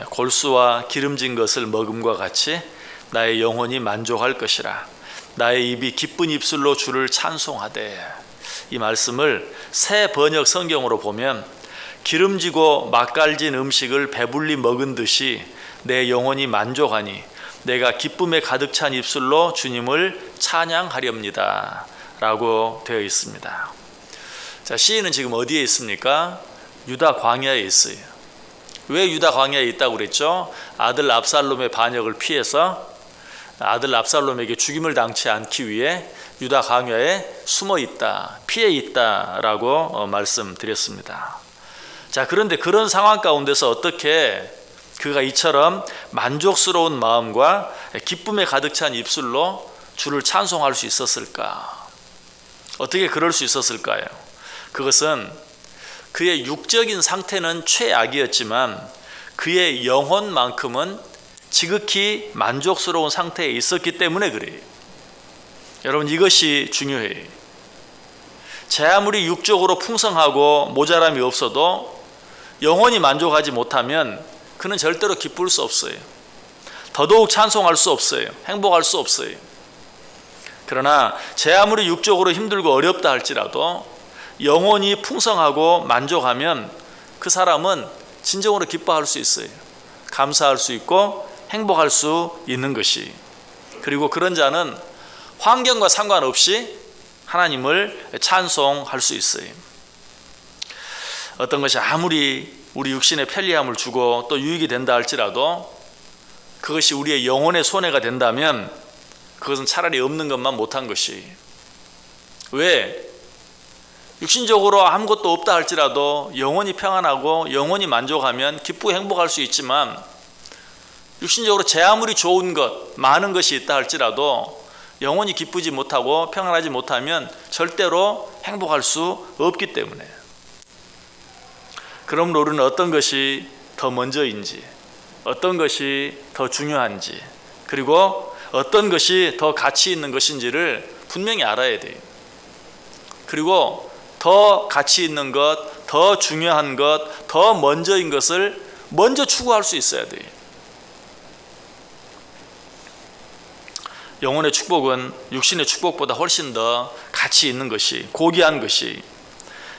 골수와 기름진 것을 먹음과 같이 나의 영혼이 만족할 것이라. 나의 입이 기쁜 입술로 주를 찬송하되. 이 말씀을 새 번역 성경으로 보면 기름지고 맛깔진 음식을 배불리 먹은 듯이 내 영혼이 만족하니 내가 기쁨에 가득 찬 입술로 주님을 찬양하렵니다 라고 되어 있습니다. 자, 시인은 지금 어디에 있습니까? 유다 광야에 있어요. 왜 유다 광야에 있다고 그랬죠? 아들 압살롬의 반역을 피해서 아들 압살롬에게 죽임을 당치 않기 위해 유다 광야에 숨어 있다, 피해 있다라고 말씀드렸습니다. 자, 그런데 그런 상황 가운데서 어떻게 그가 이처럼 만족스러운 마음과 기쁨에 가득 찬 입술로 주를 찬송할 수 있었을까? 어떻게 그럴 수 있었을까요? 그것은 그의 육적인 상태는 최악이었지만 그의 영혼만큼은 지극히 만족스러운 상태에 있었기 때문에 그래요. 여러분, 이것이 중요해요. 제 아무리 육적으로 풍성하고 모자람이 없어도 영혼이 만족하지 못하면 그는 절대로 기쁠 수 없어요. 더더욱 찬송할 수 없어요. 행복할 수 없어요. 그러나 제 아무리 육적으로 힘들고 어렵다 할지라도 영혼이 풍성하고 만족하면 그 사람은 진정으로 기뻐할 수 있어요. 감사할 수 있고 행복할 수 있는 것이. 그리고 그런 자는 환경과 상관없이 하나님을 찬송할 수 있어요. 어떤 것이 아무리 우리 육신에 편리함을 주고 또 유익이 된다 할지라도 그것이 우리의 영혼의 손해가 된다면 그것은 차라리 없는 것만 못한 것이. 왜? 육신적으로 아무것도 없다 할지라도 영혼이 평안하고 영혼이 만족하면 기쁘고 행복할 수 있지만 육신적으로 제 아무리 좋은 것, 많은 것이 있다 할지라도 영혼이 기쁘지 못하고 평안하지 못하면 절대로 행복할 수 없기 때문에. 그러므로 우리는 어떤 것이 더 먼저인지, 어떤 것이 더 중요한지, 그리고 어떤 것이 더 가치 있는 것인지를 분명히 알아야 돼요. 그리고 더 가치 있는 것, 더 중요한 것, 더 먼저인 것을 먼저 추구할 수 있어야 돼요. 영혼의 축복은 육신의 축복보다 훨씬 더 가치 있는 것이, 고귀한 것이.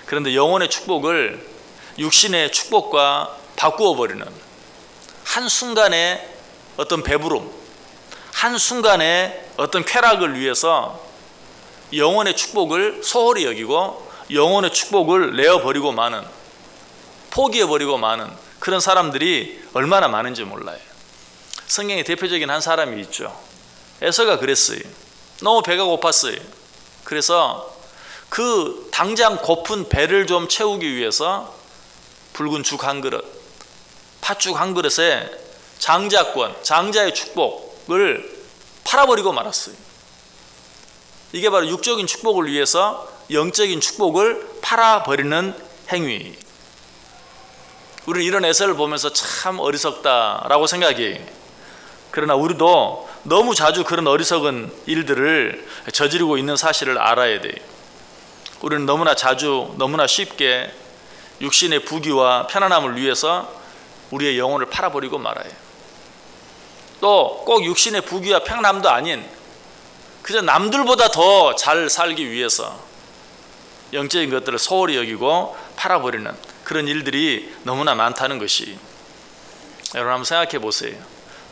그런데 영혼의 축복을 육신의 축복과 바꾸어 버리는 한순간의 어떤 배부름, 한순간의 어떤 쾌락을 위해서 영혼의 축복을 소홀히 여기고 영혼의 축복을 내어버리고 마는, 포기해버리고 마는 그런 사람들이 얼마나 많은지 몰라요. 성경에 대표적인 한 사람이 있죠. 에서가 그랬어요. 너무 배가 고팠어요. 그래서 그 당장 고픈 배를 좀 채우기 위해서 붉은 죽 한 그릇, 팥죽 한 그릇에 장자권, 장자의 축복을 팔아버리고 말았어요. 이게 바로 육적인 축복을 위해서 영적인 축복을 팔아버리는 행위. 우리는 이런 에서를 보면서 참 어리석다라고 생각해요. 그러나 우리도 너무 자주 그런 어리석은 일들을 저지르고 있는 사실을 알아야 돼요. 우리는 너무나 자주, 너무나 쉽게 육신의 부귀와 편안함을 위해서 우리의 영혼을 팔아버리고 말아요. 또 꼭 육신의 부귀와 편안함도 아닌 그저 남들보다 더 잘 살기 위해서 영적인 것들을 소홀히 여기고 팔아버리는 그런 일들이 너무나 많다는 것이. 여러분 한번 생각해 보세요.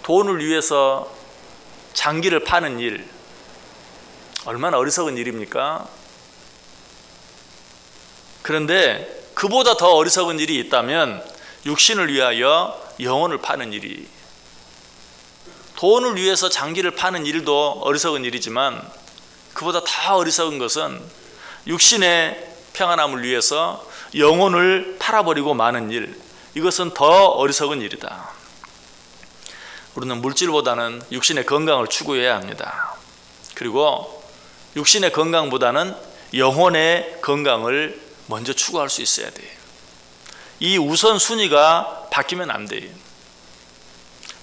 돈을 위해서 장기를 파는 일, 얼마나 어리석은 일입니까? 그런데 그보다 더 어리석은 일이 있다면 육신을 위하여 영혼을 파는 일이. 돈을 위해서 장기를 파는 일도 어리석은 일이지만 그보다 더 어리석은 것은 육신의 평안함을 위해서 영혼을 팔아버리고 마는 일. 이것은 더 어리석은 일이다. 우리는 물질보다는 육신의 건강을 추구해야 합니다. 그리고 육신의 건강보다는 영혼의 건강을 먼저 추구할 수 있어야 돼요. 이 우선순위가 바뀌면 안 돼요.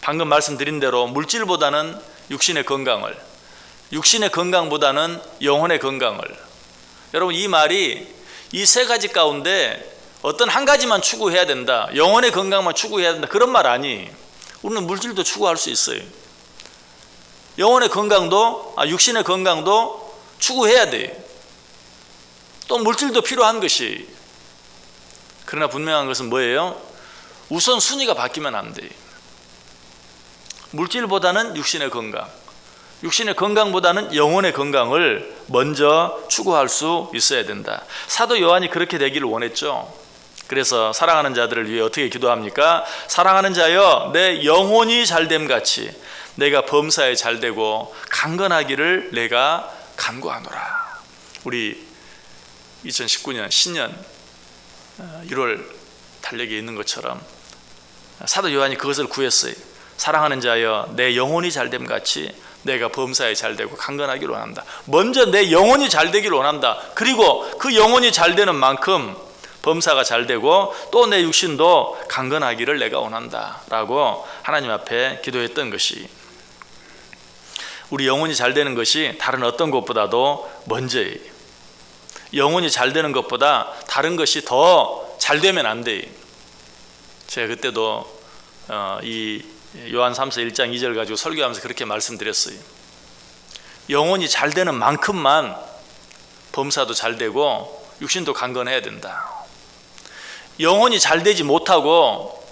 방금 말씀드린 대로 물질보다는 육신의 건강을, 육신의 건강보다는 영혼의 건강을. 여러분 이 말이 이 세 가지 가운데 어떤 한 가지만 추구해야 된다, 영혼의 건강만 추구해야 된다, 그런 말 아니. 우리는 물질도 추구할 수 있어요. 영혼의 건강도, 육신의 건강도 추구해야 돼. 또 물질도 필요한 것이. 그러나 분명한 것은 뭐예요? 우선 순위가 바뀌면 안 돼. 물질보다는 육신의 건강, 육신의 건강보다는 영혼의 건강을 먼저 추구할 수 있어야 된다. 사도 요한이 그렇게 되기를 원했죠. 그래서 사랑하는 자들을 위해 어떻게 기도합니까? 사랑하는 자여, 내 영혼이 잘됨 같이 내가 범사에 잘되고 강건하기를 내가 간구하노라. 우리 2019년 신년 1월 달력에 있는 것처럼 사도 요한이 그것을 구했어요. 사랑하는 자여, 내 영혼이 잘됨 같이 내가 범사에 잘되고 강건하기를 원한다. 먼저 내 영혼이 잘되기를 원한다. 그리고 그 영혼이 잘되는 만큼 범사가 잘되고 또 내 육신도 강건하기를 내가 원한다 라고 하나님 앞에 기도했던 것이, 우리 영혼이 잘되는 것이 다른 어떤 것보다도 먼저예요. 영혼이 잘되는 것보다 다른 것이 더 잘되면 안 돼요. 제가 그때도 이 요한 3서 1장 2절 가지고 설교하면서 그렇게 말씀드렸어요. 영혼이 잘되는 만큼만 범사도 잘되고 육신도 강건해야 된다. 영혼이 잘되지 못하고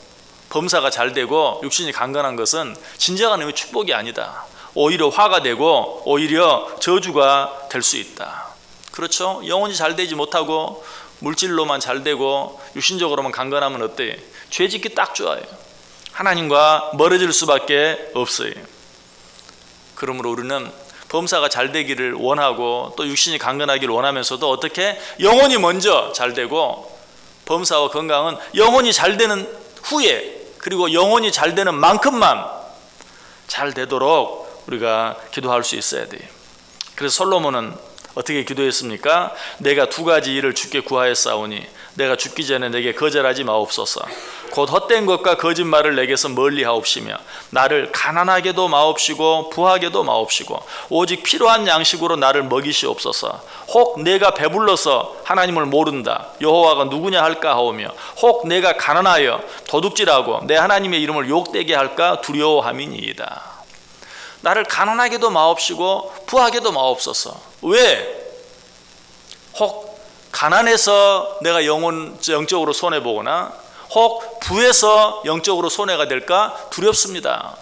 범사가 잘되고 육신이 강건한 것은 진정한 의미의 축복이 아니다. 오히려 화가 되고 오히려 저주가 될 수 있다. 그렇죠? 영혼이 잘되지 못하고 물질로만 잘되고 육신적으로만 강건하면 어때요? 죄짓기 딱 좋아요. 하나님과 멀어질 수밖에 없어요. 그러므로 우리는 범사가 잘되기를 원하고 또 육신이 강건하기를 원하면서도 어떻게? 영혼이 먼저 잘되고 범사와 건강은 영혼이 잘되는 후에, 그리고 영혼이 잘되는 만큼만 잘되도록 우리가 기도할 수 있어야 돼요. 그래서 솔로몬은 어떻게 기도했습니까? 내가 두 가지 일을 주께 구하였사오니 내가 죽기 전에 내게 거절하지 마옵소서. 곧 헛된 것과 거짓말을 내게서 멀리하옵시며 나를 가난하게도 마옵시고 부하게도 마옵시고 오직 필요한 양식으로 나를 먹이시옵소서. 혹 내가 배불러서 하나님을 모른다, 여호와가 누구냐 할까 하오며 혹 내가 가난하여 도둑질하고 내 하나님의 이름을 욕되게 할까 두려워함이니이다. 나를 가난하게도 마옵시고 부하게도 마옵소서. 왜? 혹 가난해서 내가 영적으로 손해보거나 혹 부해서 영적으로 손해가 될까 두렵습니다.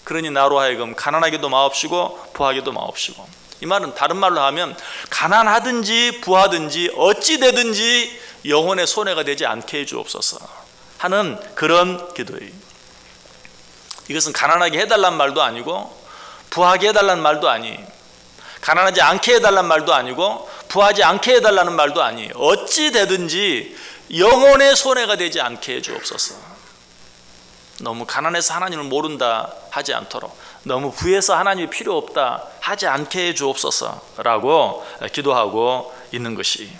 그러니 나로 하여금 가난하게도 마옵시고 부하게도 마옵시고. 이 말은 다른 말로 하면 가난하든지 부하든지 어찌 되든지 영혼의 손해가 되지 않게 해주옵소서 하는 그런 기도예요. 이것은 가난하게 해달란 말도 아니고 부하게 해달라는 말도 아니에요. 가난하지 않게 해달라는 말도 아니고 부하지 않게 해달라는 말도 아니에요. 어찌 되든지 영혼의 손해가 되지 않게 해주옵소서. 너무 가난해서 하나님을 모른다 하지 않도록, 너무 부해서 하나님이 필요 없다 하지 않게 해주옵소서라고 기도하고 있는 것이,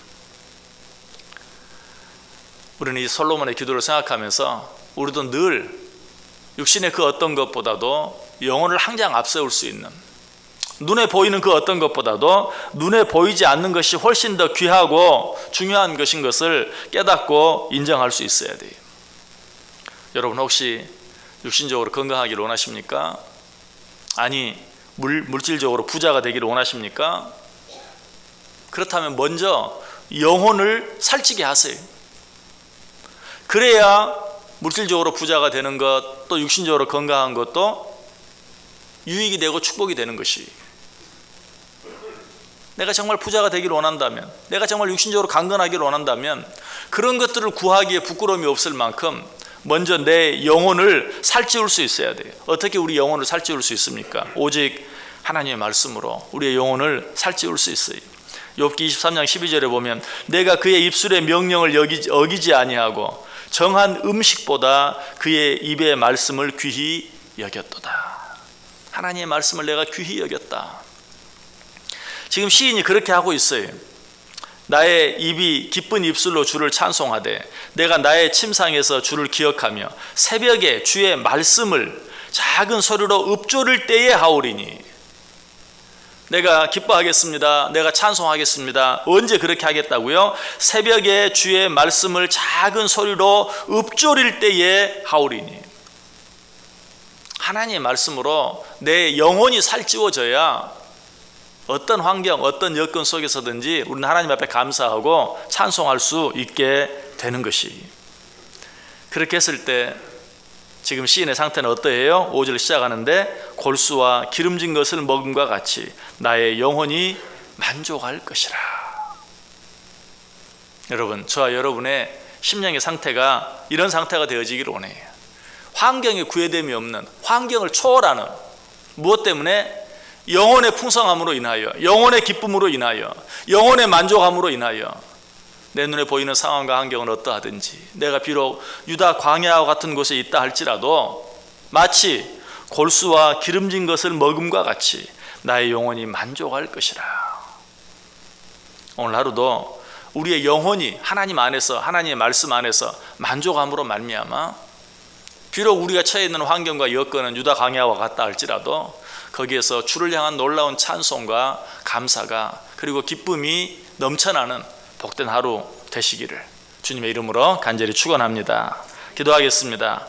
우리는 이 솔로몬의 기도를 생각하면서 우리도 늘 육신의 그 어떤 것보다도 영혼을 항상 앞세울 수 있는, 눈에 보이는 그 어떤 것보다도 눈에 보이지 않는 것이 훨씬 더 귀하고 중요한 것인 것을 깨닫고 인정할 수 있어야 돼요. 여러분 혹시 육신적으로 건강하기를 원하십니까? 아니 물질적으로 부자가 되기를 원하십니까? 그렇다면 먼저 영혼을 살찌게 하세요. 그래야 물질적으로 부자가 되는 것, 또 육신적으로 건강한 것도 유익이 되고 축복이 되는 것이, 내가 정말 부자가 되기를 원한다면, 내가 정말 육신적으로 강건하기를 원한다면 그런 것들을 구하기에 부끄러움이 없을 만큼 먼저 내 영혼을 살찌울 수 있어야 돼요. 어떻게 우리 영혼을 살찌울 수 있습니까? 오직 하나님의 말씀으로 우리의 영혼을 살찌울 수 있어요. 욥기 23장 12절에 보면 내가 그의 입술의 명령을 어기지 아니하고 정한 음식보다 그의 입의 말씀을 귀히 여겼도다. 하나님의 말씀을 내가 귀히 여겼다. 지금 시인이 그렇게 하고 있어요. 나의 입이 기쁜 입술로 주를 찬송하되 내가 나의 침상에서 주를 기억하며 새벽에 주의 말씀을 작은 소리로 읊조릴 때에 하오리니. 내가 기뻐하겠습니다. 내가 찬송하겠습니다. 언제 그렇게 하겠다고요? 새벽에 주의 말씀을 작은 소리로 읊조릴 때에 하오리니. 하나님의 말씀으로 내 영혼이 살찌워져야 어떤 환경, 어떤 여건 속에서든지 우리는 하나님 앞에 감사하고 찬송할 수 있게 되는 것이. 그렇게 했을 때 지금 시인의 상태는 어떠해요? 5절 시작하는데 골수와 기름진 것을 먹음과 같이 나의 영혼이 만족할 것이라. 여러분, 저와 여러분의 심령의 상태가 이런 상태가 되어지기를 원해요. 환경에 구애됨이 없는, 환경을 초월하는, 무엇 때문에? 영혼의 풍성함으로 인하여, 영혼의 기쁨으로 인하여, 영혼의 만족함으로 인하여 내 눈에 보이는 상황과 환경은 어떠하든지 내가 비록 유다 광야와 같은 곳에 있다 할지라도 마치 골수와 기름진 것을 먹음과 같이 나의 영혼이 만족할 것이라. 오늘 하루도 우리의 영혼이 하나님 안에서, 하나님의 말씀 안에서 만족함으로 말미암아 비록 우리가 처해 있는 환경과 여건은 유다 광야와 같다 할지라도 거기에서 주를 향한 놀라운 찬송과 감사가 그리고 기쁨이 넘쳐나는 복된 하루 되시기를 주님의 이름으로 간절히 축원합니다. 기도하겠습니다.